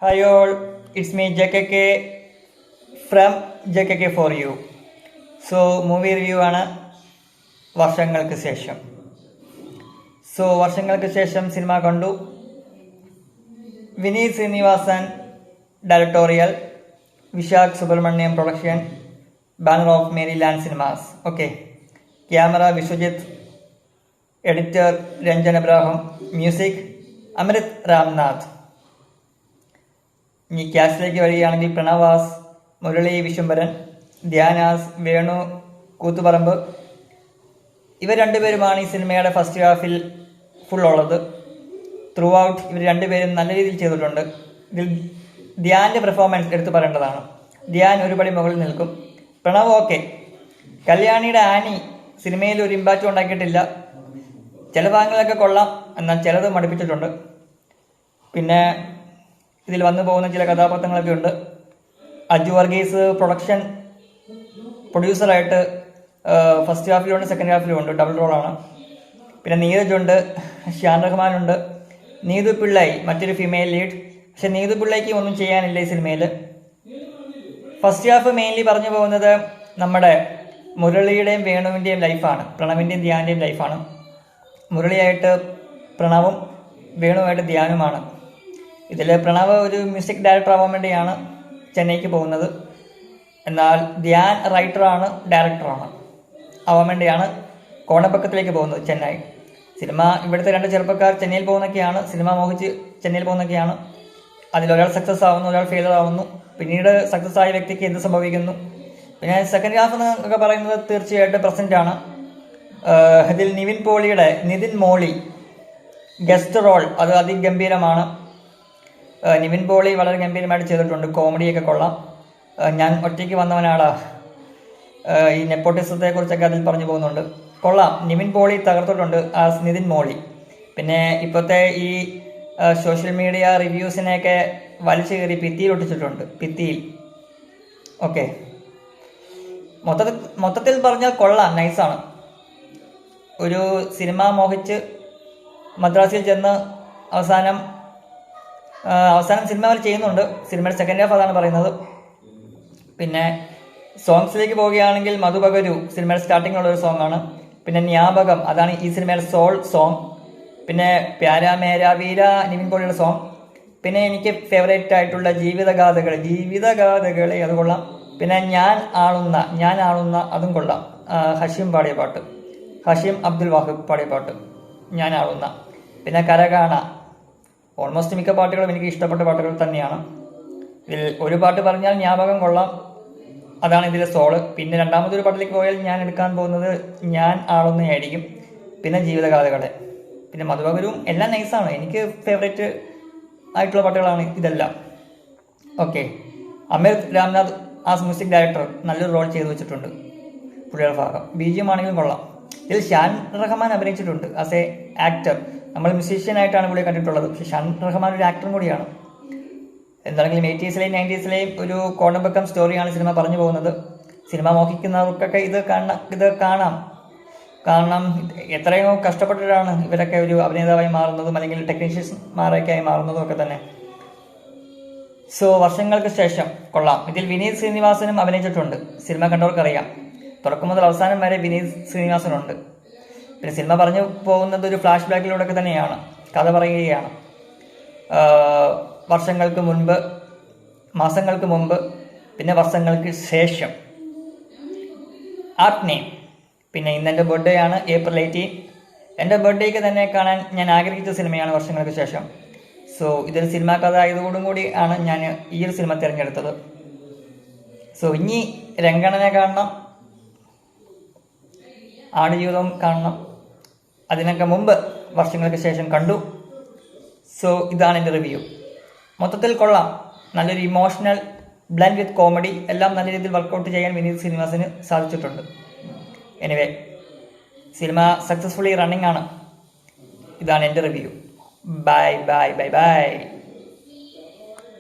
Hi all, it's me JKK from JKK for you. So movie review ആണ് വർഷങ്ങൾക്ക് ശേഷം. വർഷങ്ങൾക്ക് ശേഷം സിനിമ കണ്ടു. Vineeth Sreenivasan directorial, Vishakh Subramaniam production, banner of Merryland Cinemas. Okay, camera Vishwajith, editor Ranjan Abraham, music Amrit Ramnath. ഇനി ക്യാസ്റ്റിലേക്ക് വരികയാണെങ്കിൽ പ്രണവാസ്, മുരളി വിശ്വംഭരൻ, ധ്യാനാസ്, വേണു കൂത്തുപറമ്പ്, ഇവർ രണ്ടുപേരുമാണ് ഈ സിനിമയുടെ ഫസ്റ്റ് ഹാഫിൽ ഫുൾ ഉള്ളത്. ത്രൂ ഔട്ട് ഇവർ രണ്ടുപേരും നല്ല രീതിയിൽ ചെയ്തിട്ടുണ്ട്. ഇതിൽ ധ്യാൻ്റെ പെർഫോമൻസ് എടുത്തു പറയേണ്ടതാണ്. ധ്യാൻ ഒരുപടി മുകളിൽ നിൽക്കും. പ്രണവ് ഓക്കെ. കല്യാണിയുടെ ആനി സിനിമയിൽ ഒരു ഇമ്പാക്റ്റും ഉണ്ടാക്കിയിട്ടില്ല. ചില ഭാഗങ്ങളൊക്കെ കൊള്ളാം, എന്നാൽ ചിലത് മടുപ്പിച്ചിട്ടുണ്ട്. പിന്നെ ഇതിൽ വന്നു പോകുന്ന ചില കഥാപാത്രങ്ങളൊക്കെ ഉണ്ട്. അജു വർഗീസ് പ്രൊഡ്യൂസറായിട്ട് ഫസ്റ്റ് ഹാഫിലുണ്ട്, സെക്കൻഡ് ഹാഫിലുണ്ട്, ഡബിൾ റോളാണ്. പിന്നെ നീരജുണ്ട്, ഷാൻ റഹ്മാനുണ്ട്, നീതു പിള്ളൈ മറ്റൊരു ഫീമെയിൽ ലീഡ്. പക്ഷെ നീതു പിള്ളയ്ക്ക് ഒന്നും ചെയ്യാനില്ല ഈ സിനിമയിൽ. ഫസ്റ്റ് ഹാഫ് മെയിൻലി പറഞ്ഞു പോകുന്നത് നമ്മുടെ മുരളിയുടെയും വേണുവിൻ്റെയും ലൈഫാണ്, പ്രണവിൻ്റെയും ധ്യാൻ്റെയും ലൈഫാണ്. മുരളിയായിട്ട് പ്രണവും വേണുവായിട്ട് ധ്യാനുമാണ്. ഇതിൽ പ്രണവ് ഒരു മ്യൂസിക് ഡയറക്ടർ ആവാൻ വേണ്ടിയാണ് ചെന്നൈക്ക് പോകുന്നത്. എന്നാൽ ധ്യാൻ റൈറ്ററാണ്, ഡയറക്ടറാണ് ആവാൻ വേണ്ടിയാണ് കോണപ്പക്കത്തിലേക്ക് പോകുന്നത്, ചെന്നൈ. ഇവിടുത്തെ രണ്ട് ചെറുപ്പക്കാർ ചെന്നൈയിൽ പോകുന്നൊക്കെയാണ്, സിനിമ മോഹിച്ച് ചെന്നൈയിൽ പോകുന്നൊക്കെയാണ്. അതിലൊരാൾ സക്സസ് ആവുന്നു, ഒരാൾ ഫെയിലർ ആവുന്നു. പിന്നീട് സക്സസ് ആയ വ്യക്തിക്ക് എന്ത് സംഭവിക്കുന്നു. പിന്നെ സെക്കൻഡ് ഹാഫ് എന്നൊക്കെ പറയുന്നത് തീർച്ചയായിട്ടും പ്രസന്റ് ആണ്. ഇതിൽ നിതിൻ മോളി ഗസ്റ്റ് റോൾ അത് അതിഗംഭീരമാണ്. നിവിൻ പോളി വളരെ ഗംഭീരമായിട്ട് ചെയ്തിട്ടുണ്ട്. കോമഡിയൊക്കെ കൊള്ളാം. ഞാൻ ഒറ്റയ്ക്ക് വന്നവനാടാ, ഈ നെപ്പോട്ടിസത്തെക്കുറിച്ചൊക്കെ അതിൽ പറഞ്ഞു പോകുന്നുണ്ട്. കൊള്ളാം. നിവിൻ പോളി തകർത്തിട്ടുണ്ട് ആസ് നിതിൻ മോളി. പിന്നെ ഇപ്പോഴത്തെ ഈ സോഷ്യൽ മീഡിയ റിവ്യൂസിനെയൊക്കെ വലിച്ചു കയറി ഭിത്തിയിൽ ഒട്ടിച്ചിട്ടുണ്ട്, ഭിത്തിയിൽ. ഓക്കെ, മൊത്തത്തിൽ പറഞ്ഞാൽ കൊള്ളാം, നൈസാണ്. ഒരു സിനിമ മോഹിച്ച് മദ്രാസിൽ ചെന്ന് അവസാനം സിനിമ അവർ ചെയ്യുന്നുണ്ട്. സിനിമയുടെ സെക്കൻഡ് ഹാഫ് അതാണ് പറയുന്നത്. പിന്നെ സോങ്സിലേക്ക് പോവുകയാണെങ്കിൽ മധുപകരു സിനിമയുടെ സ്റ്റാർട്ടിങ്ങിലുള്ള ഒരു സോങ് ആണ്. പിന്നെ ജ്ഞാപകം അതാണ് ഈ സിനിമയുടെ സോൾ സോങ്. പിന്നെ പ്യാരാ മേരാ വീര നിവിൻ പോളിയുടെ സോങ്. പിന്നെ എനിക്ക് ഫേവറേറ്റ് ആയിട്ടുള്ള ജീവിതഗാഥകളെ അത് കൊള്ളാം. പിന്നെ ഞാൻ ആളുന്ന അതും കൊള്ളാം. ഹഷീം പാടിയ പാട്ട്, ഹഷീം അബ്ദുൽ വാഹിബ് പാടിയ പാട്ട് ഞാൻ ആളുന്ന. പിന്നെ കരകാണ. ഓൾമോസ്റ്റ് മിക്ക പാട്ടുകളും എനിക്ക് ഇഷ്ടപ്പെട്ട പാട്ടുകൾ തന്നെയാണ്. ഇതിൽ ഒരു പാട്ട് പറഞ്ഞാൽ ജ്ഞാപകം കൊള്ളാം, അതാണ് ഇതിലെ സോള്. പിന്നെ രണ്ടാമതൊരു പാട്ടിലേക്ക് പോയാൽ ഞാൻ എടുക്കാൻ പോകുന്നത് ഞാൻ ആളുന്നതായിരിക്കും. പിന്നെ ജീവിതഗാഥകളെ, പിന്നെ മധുബകരും എല്ലാം നൈസാണ്. എനിക്ക് ഫേവറേറ്റ് ആയിട്ടുള്ള പാട്ടുകളാണ് ഇതെല്ലാം. ഓക്കെ, അമൃത് രാംനാഥ് ആസ് മ്യൂസിക് ഡയറക്ടർ നല്ലൊരു റോൾ ചെയ്തു വെച്ചിട്ടുണ്ട്. പുള്ളിയുടെ ഭാഗം BGM ആണെങ്കിലും കൊള്ളാം. ഇതിൽ ഷാൻ റഹ്മാൻ അഭിനയിച്ചിട്ടുണ്ട് ആസ് എ ആക്ടർ. നമ്മൾ മ്യൂസീഷ്യനായിട്ടാണ് പുള്ളിയെ കണ്ടിട്ടുള്ളത്, പക്ഷേ ഷാൻ റഹ്മാൻ ഒരു ആക്ടറും കൂടിയാണ്. എന്താണെങ്കിലും 80s-ലെയും 90s-ലെയും ഒരു കോണമ്പക്കം സ്റ്റോറിയാണ് സിനിമ പറഞ്ഞു പോകുന്നത്. സിനിമ മോഹിക്കുന്നവർക്കൊക്കെ ഇത് കാണാം. കാരണം എത്രയോ കഷ്ടപ്പെട്ടിട്ടാണ് ഇവരൊക്കെ ഒരു അഭിനേതാവായി മാറുന്നതും അല്ലെങ്കിൽ ടെക്നീഷ്യന്മാരൊക്കെ ആയി മാറുന്നതും ഒക്കെ തന്നെ. വർഷങ്ങൾക്ക് ശേഷം കൊള്ളാം. ഇതിൽ വിനീത് ശ്രീനിവാസനും അഭിനയിച്ചിട്ടുണ്ട്. സിനിമ കണ്ടവർക്കറിയാം, തുടക്കം മുതൽ അവസാനം വരെ വിനീത് ശ്രീനിവാസനുണ്ട്. പിന്നെ സിനിമ പറഞ്ഞു പോകുന്നത് ഒരു ഫ്ലാഷ് ബാക്കിലൂടെയൊക്കെ തന്നെയാണ്, കഥ പറയുകയാണ്. വർഷങ്ങൾക്ക് മുൻപ്, മാസങ്ങൾക്ക് മുമ്പ്, പിന്നെ വർഷങ്ങൾക്ക് ശേഷം. Art name. പിന്നെ ഇന്ന് എൻ്റെ ബർത്ത്ഡേ ആണ്, April 18. എൻ്റെ ബർത്ത്ഡേക്ക് തന്നെ കാണാൻ ഞാൻ ആഗ്രഹിച്ച സിനിമയാണ് വർഷങ്ങൾക്ക് ശേഷം. ഇതൊരു സിനിമാ കഥ ആയതോടും കൂടി ആണ് ഞാൻ ഈ ഒരു സിനിമ തിരഞ്ഞെടുത്തത്. ഇനി രംഗണനെ കാണണം, ആടുജീവിതം കാണണം. അതിനൊക്കെ മുമ്പ് വർഷങ്ങൾക്ക് ശേഷം കണ്ടു. ഇതാണ് എൻ്റെ റിവ്യൂ. മൊത്തത്തിൽ കൊള്ളാം. നല്ലൊരു ഇമോഷണൽ ബ്ലെൻഡ് വിത്ത് കോമഡി എല്ലാം നല്ല രീതിയിൽ വർക്കൗട്ട് ചെയ്യാൻ വിനീത് ശ്രീനിവാസന് സാധിച്ചിട്ടുണ്ട്. എനിവേ, സിനിമ സക്സസ്ഫുള്ളി റണ്ണിങ് ആണ്. ഇതാണ് എൻ്റെ review. Bye bye bye bye.